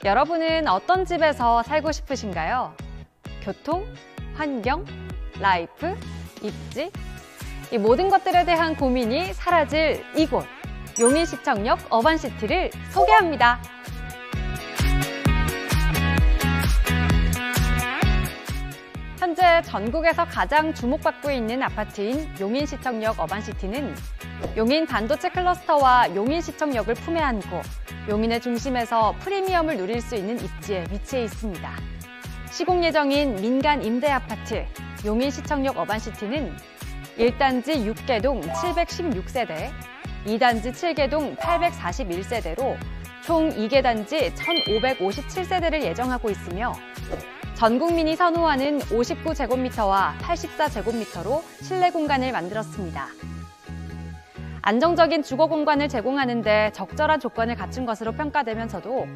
여러분은 어떤 집에서 살고 싶으신가요? 교통, 환경, 라이프, 입지? 이 모든 것들에 대한 고민이 사라질 이곳, 용인시청역 어반시티를 소개합니다. 현재 전국에서 가장 주목받고 있는 아파트인 용인시청역 어반시티는 용인 반도체 클러스터와 용인시청역을 품에 안고 용인의 중심에서 프리미엄을 누릴 수 있는 입지에 위치해 있습니다. 시공 예정인 민간 임대 아파트 용인시청역 어반시티는 1단지 6개동 716세대, 2단지 7개동 841세대로 총 2개 단지 1557세대를 예정하고 있으며 전 국민이 선호하는 59제곱미터와 84제곱미터로 실내 공간을 만들었습니다. 안정적인 주거 공간을 제공하는 데 적절한 조건을 갖춘 것으로 평가되면서도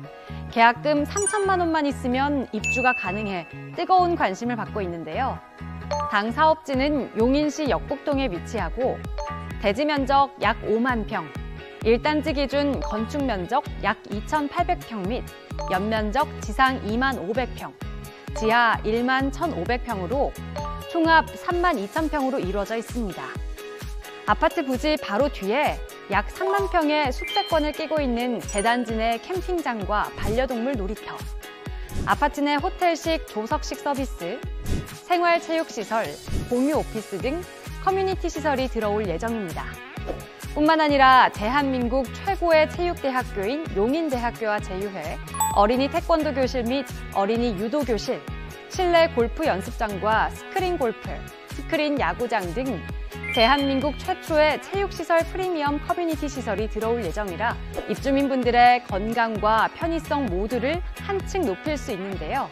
계약금 3천만 원만 있으면 입주가 가능해 뜨거운 관심을 받고 있는데요. 당 사업지는 용인시 역북동에 위치하고 대지 면적 약 5만 평, 1단지 기준 건축 면적 약 2,800평 및 연면적 지상 2만 500평, 지하 1만 1,500평으로 총합 3만 2,000평으로 이루어져 있습니다. 아파트 부지 바로 뒤에 약 3만 평의 숙세권을 끼고 있는 대단지 내 캠핑장과 반려동물 놀이터, 아파트 내 호텔식 조석식 서비스, 생활체육시설, 공유 오피스 등 커뮤니티 시설이 들어올 예정입니다. 뿐만 아니라 대한민국 최고의 체육대학교인 용인대학교와 제휴해 어린이 태권도 교실 및 어린이 유도 교실, 실내 골프 연습장과 스크린 골프, 스크린 야구장 등 대한민국 최초의 체육시설 프리미엄 커뮤니티 시설이 들어올 예정이라 입주민분들의 건강과 편의성 모두를 한층 높일 수 있는데요.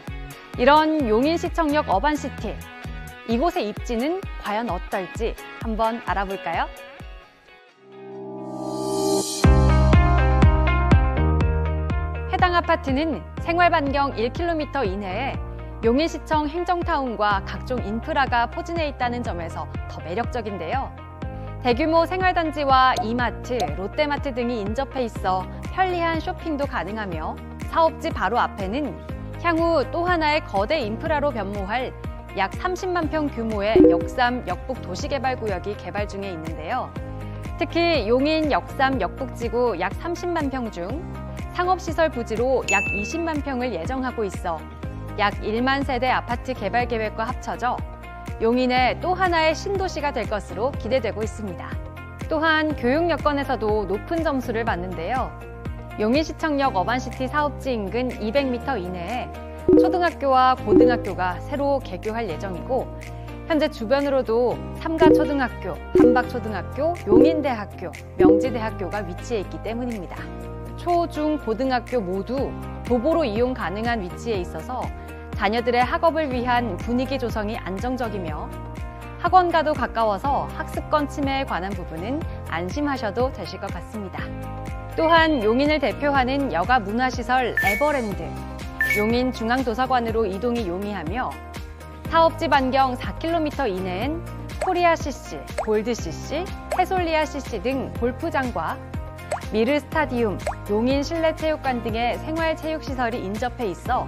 이런 용인시청역 어반시티, 이곳의 입지는 과연 어떨지 한번 알아볼까요? 해당 아파트는 생활반경 1km 이내에 용인시청 행정타운과 각종 인프라가 포진해 있다는 점에서 더 매력적인데요. 대규모 생활단지와 이마트, 롯데마트 등이 인접해 있어 편리한 쇼핑도 가능하며 사업지 바로 앞에는 향후 또 하나의 거대 인프라로 변모할 약 30만 평 규모의 역삼 역북 도시개발구역이 개발 중에 있는데요. 특히 용인 역삼 역북지구 약 30만 평 중 상업시설 부지로 약 20만 평을 예정하고 있어 약 1만 세대 아파트 개발 계획과 합쳐져 용인의 또 하나의 신도시가 될 것으로 기대되고 있습니다. 또한 교육 여건에서도 높은 점수를 받는데요. 용인시청역 어반시티 사업지 인근 200m 이내에 초등학교와 고등학교가 새로 개교할 예정이고 현재 주변으로도 삼가초등학교, 한박초등학교, 용인대학교, 명지대학교가 위치해 있기 때문입니다. 초, 중, 고등학교 모두 도보로 이용 가능한 위치에 있어서 자녀들의 학업을 위한 분위기 조성이 안정적이며 학원과도 가까워서 학습권 침해에 관한 부분은 안심하셔도 되실 것 같습니다. 또한 용인을 대표하는 여가 문화시설 에버랜드, 용인 중앙도서관으로 이동이 용이하며 사업지 반경 4km 이내엔 코리아 CC, 골드 CC, 해솔리아 CC 등 골프장과 미르 스타디움, 용인 실내체육관 등의 생활체육시설이 인접해 있어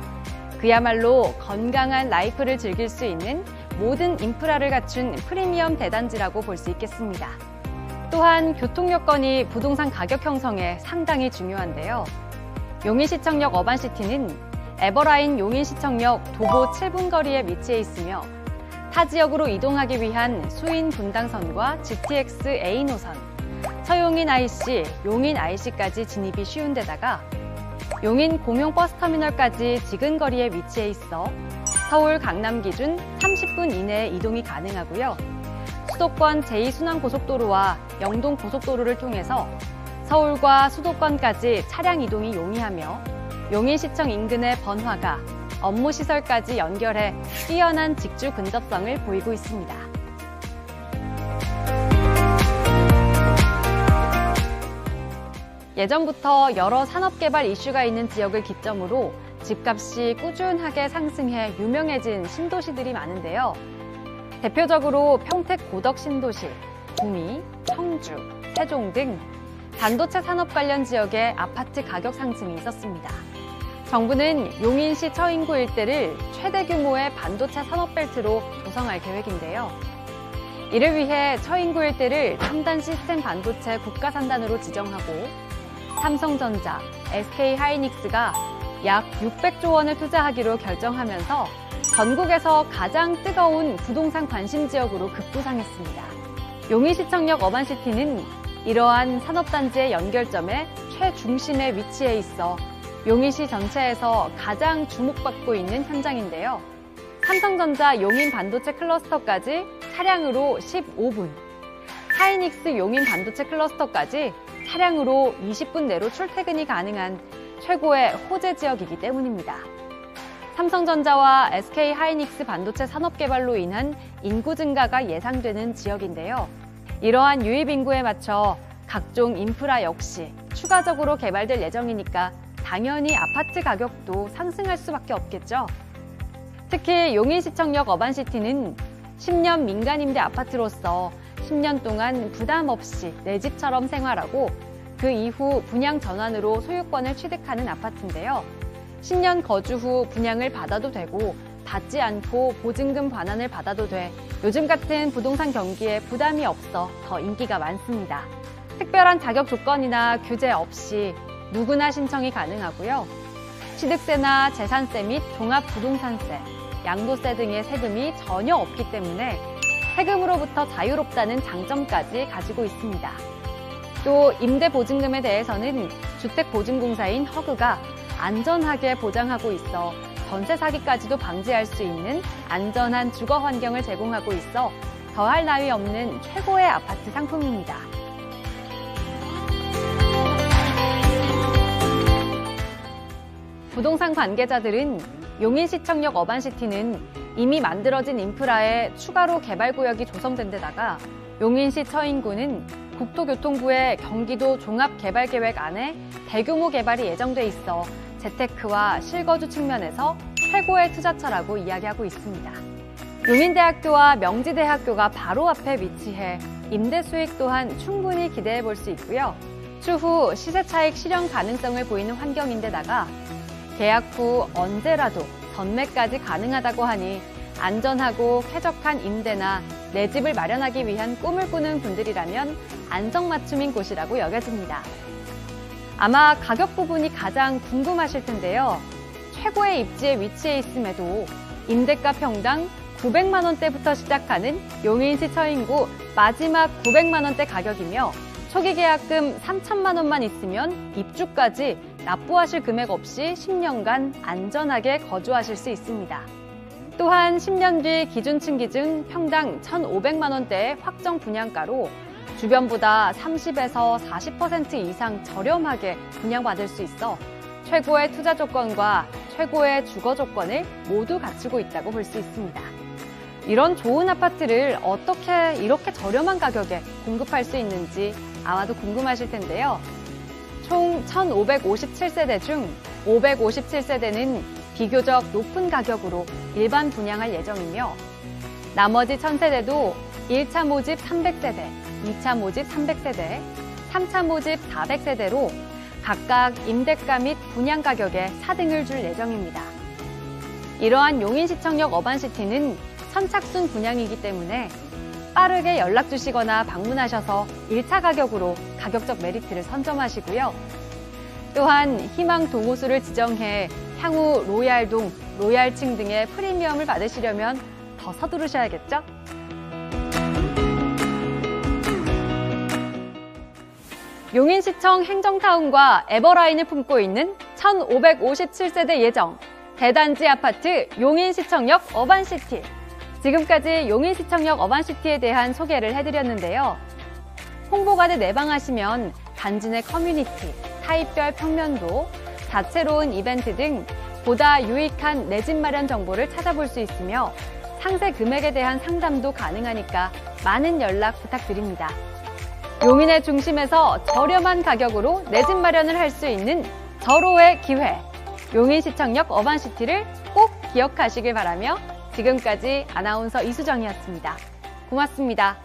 그야말로 건강한 라이프를 즐길 수 있는 모든 인프라를 갖춘 프리미엄 대단지라고 볼 수 있겠습니다. 또한 교통 여건이 부동산 가격 형성에 상당히 중요한데요. 용인시청역 어반시티는 에버라인 용인시청역 도보 7분 거리에 위치해 있으며 타 지역으로 이동하기 위한 수인 분당선과 GTX A 노선, 서용인 IC, 용인 IC까지 진입이 쉬운 데다가 용인 공용버스터미널까지 지근거리에 위치해 있어 서울 강남 기준 30분 이내에 이동이 가능하고요. 수도권 제2순환고속도로와 영동고속도로를 통해서 서울과 수도권까지 차량 이동이 용이하며 용인시청 인근의 번화가, 업무시설까지 연결해 뛰어난 직주 근접성을 보이고 있습니다. 예전부터 여러 산업개발 이슈가 있는 지역을 기점으로 집값이 꾸준하게 상승해 유명해진 신도시들이 많은데요. 대표적으로 평택 고덕 신도시, 구미, 청주, 세종 등 반도체 산업 관련 지역의 아파트 가격 상승이 있었습니다. 정부는 용인시 처인구 일대를 최대 규모의 반도체 산업벨트로 조성할 계획인데요. 이를 위해 처인구 일대를 첨단 시스템 반도체 국가산단으로 지정하고 삼성전자, SK하이닉스가 약 600조 원을 투자하기로 결정하면서 전국에서 가장 뜨거운 부동산 관심 지역으로 급부상했습니다. 용인시청역 어반시티는 이러한 산업단지의 연결점에 최중심에 위치해 있어 용인시 전체에서 가장 주목받고 있는 현장인데요. 삼성전자 용인 반도체 클러스터까지 차량으로 15분, 하이닉스 용인 반도체 클러스터까지 차량으로 20분 내로 출퇴근이 가능한 최고의 호재 지역이기 때문입니다. 삼성전자와 SK하이닉스 반도체 산업 개발로 인한 인구 증가가 예상되는 지역인데요. 이러한 유입 인구에 맞춰 각종 인프라 역시 추가적으로 개발될 예정이니까 당연히 아파트 가격도 상승할 수밖에 없겠죠. 특히 용인시청역 어반시티는 10년 민간임대 아파트로서 10년 동안 부담 없이 내 집처럼 생활하고 그 이후 분양 전환으로 소유권을 취득하는 아파트인데요. 10년 거주 후 분양을 받아도 되고 받지 않고 보증금 반환을 받아도 돼 요즘 같은 부동산 경기에 부담이 없어 더 인기가 많습니다. 특별한 자격 조건이나 규제 없이 누구나 신청이 가능하고요. 취득세나 재산세 및 종합부동산세, 양도세 등의 세금이 전혀 없기 때문에 세금으로부터 자유롭다는 장점까지 가지고 있습니다. 또 임대보증금에 대해서는 주택보증공사인 허그가 안전하게 보장하고 있어 전세 사기까지도 방지할 수 있는 안전한 주거 환경을 제공하고 있어 더할 나위 없는 최고의 아파트 상품입니다. 부동산 관계자들은 용인시청역 어반시티는 이미 만들어진 인프라에 추가로 개발구역이 조성된 데다가 용인시 처인구는 국토교통부의 경기도 종합개발계획 안에 대규모 개발이 예정돼 있어 재테크와 실거주 측면에서 최고의 투자처라고 이야기하고 있습니다. 용인대학교와 명지대학교가 바로 앞에 위치해 임대 수익 또한 충분히 기대해 볼 수 있고요. 추후 시세 차익 실현 가능성을 보이는 환경인데다가 계약 후 언제라도 전매까지 가능하다고 하니 안전하고 쾌적한 임대나 내 집을 마련하기 위한 꿈을 꾸는 분들이라면 안성맞춤인 곳이라고 여겨집니다. 아마 가격 부분이 가장 궁금하실 텐데요. 최고의 입지에 위치해 있음에도 임대가 평당 900만 원대부터 시작하는 용인시 처인구 마지막 900만 원대 가격이며 초기 계약금 3천만 원만 있으면 입주까지 납부하실 금액 없이 10년간 안전하게 거주하실 수 있습니다. 또한 10년 뒤 기준층 기준 평당 1,500만 원대의 확정 분양가로 주변보다 30에서 40% 이상 저렴하게 분양받을 수 있어 최고의 투자 조건과 최고의 주거 조건을 모두 갖추고 있다고 볼 수 있습니다. 이런 좋은 아파트를 어떻게 이렇게 저렴한 가격에 공급할 수 있는지 아마도 궁금하실 텐데요. 총 1,557세대 중 557세대는 비교적 높은 가격으로 일반 분양할 예정이며 나머지 1,000세대도 1차 모집 300세대, 2차 모집 300세대, 3차 모집 400세대로 각각 임대가 및 분양 가격에 차등을 줄 예정입니다. 이러한 용인시청역 어반시티는 선착순 분양이기 때문에 빠르게 연락 주시거나 방문하셔서 1차 가격으로 가격적 메리트를 선점하시고요. 또한 희망 동호수를 지정해 향후 로얄동, 로얄층 등의 프리미엄을 받으시려면 더 서두르셔야겠죠? 용인시청 행정타운과 에버라인을 품고 있는 1,557세대 예정 대단지 아파트 용인시청역 어반시티. 지금까지 용인시청역 어반시티에 대한 소개를 해드렸는데요. 홍보가드 내방하시면 단지 내 커뮤니티, 타입별 평면도, 다채로운 이벤트 등 보다 유익한 내 집 마련 정보를 찾아볼 수 있으며 상세 금액에 대한 상담도 가능하니까 많은 연락 부탁드립니다. 용인의 중심에서 저렴한 가격으로 내 집 마련을 할 수 있는 절호의 기회, 용인시청역 어반시티를 꼭 기억하시길 바라며 지금까지 아나운서 이수정이었습니다. 고맙습니다.